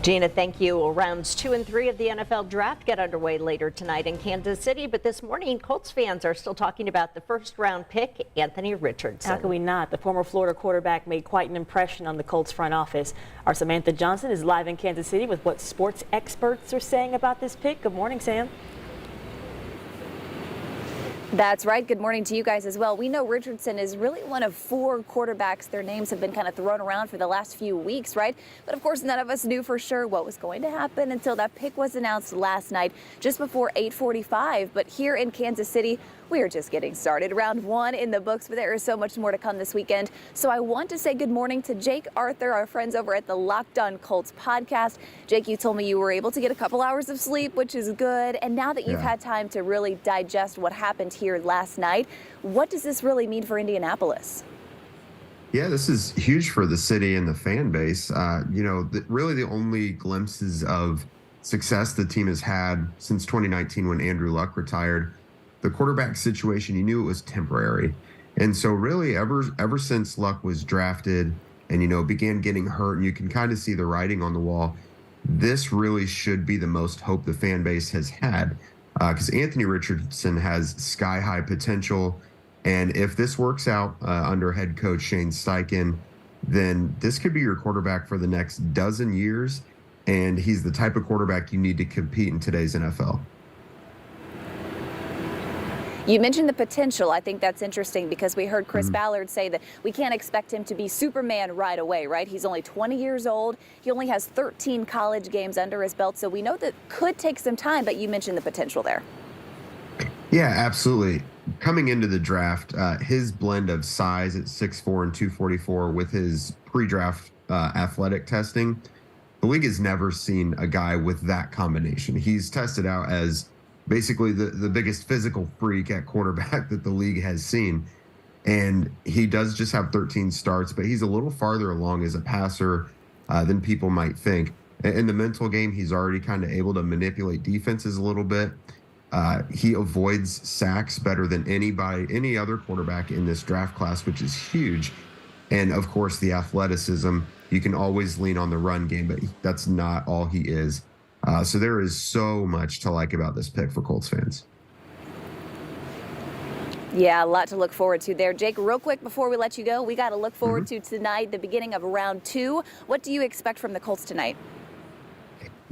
Gina, thank you. Rounds 2 and 3 of the NFL draft get underway later tonight in Kansas City. But this morning, Colts fans are still talking about the first-round pick, Anthony Richardson. How can we not? The former Florida quarterback made quite an impression on the Colts front office. Our Samantha Johnson is live in Kansas City with what sports experts are saying about this pick. Good morning, Sam. That's right. Good morning to you guys as well. We know Richardson is really one of 4 quarterbacks. Their names have been kind of thrown around for the last few weeks, right? But of course, none of us knew for sure what was going to happen until that pick was announced last night, just before 8:45. But here in Kansas City, we are just getting started. Round 1 in the books, but there is so much more to come this weekend. So I want to say good morning to Jake Arthur, our friends over at the Locked On Colts podcast. Jake, you told me you were able to get a couple hours of sleep, which is good. And now that you've had time to really digest what happened here last night, what does this really mean for Indianapolis? Yeah, this is huge for the city and the fan base. Really the only glimpses of success the team has had since 2019 when Andrew Luck retired. The quarterback situation, you knew it was temporary. And so really ever since Luck was drafted and, began getting hurt, and you can kind of see the writing on the wall, this really should be the most hope the fan base has had. Because Anthony Richardson has sky-high potential. And if this works out under head coach Shane Steichen, then this could be your quarterback for the next dozen years. And he's the type of quarterback you need to compete in today's NFL. You mentioned the potential. I think that's interesting because we heard Chris Ballard say that we can't expect him to be Superman right away, right? He's only 20 years old. He only has 13 college games under his belt. So we know that could take some time, but you mentioned the potential there. Yeah, absolutely. Coming into the draft, his blend of size at 6'4" and 244 with his pre-draft athletic testing, the league has never seen a guy with that combination. He's tested out as basically the biggest physical freak at quarterback that the league has seen. And he does just have 13 starts, but he's a little farther along as a passer than people might think. In the mental game, he's already kind of able to manipulate defenses a little bit. He avoids sacks better than any other quarterback in this draft class, which is huge. And of course, the athleticism, you can always lean on the run game, but that's not all he is. So there is so much to like about this pick for Colts fans. Yeah, a lot to look forward to there. Jake, real quick before we let you go, we got to look forward to tonight, the beginning of round 2. What do you expect from the Colts tonight?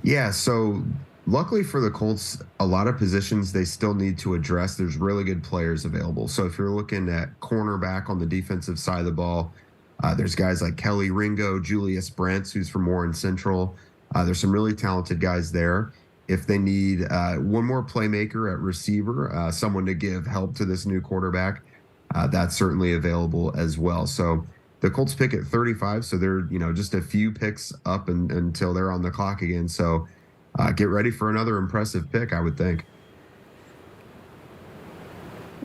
Yeah, so luckily for the Colts, a lot of positions they still need to address. There's really good players available. So if you're looking at cornerback on the defensive side of the ball, there's guys like Kelly Ringo, Julius Brents, who's from Warren Central. There's some really talented guys there. If they need one more playmaker at receiver, someone to give help to this new quarterback, that's certainly available as well. So the Colts pick at 35, so they're just a few picks up until they're on the clock again. So get ready for another impressive pick, I would think.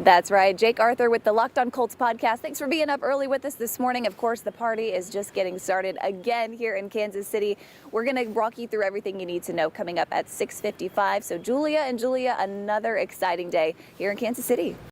That's right. Jake Arthur with the Locked On Colts podcast. Thanks for being up early with us this morning. Of course, the party is just getting started again here in Kansas City. We're going to walk you through everything you need to know coming up at 6:55. So Julia, another exciting day here in Kansas City.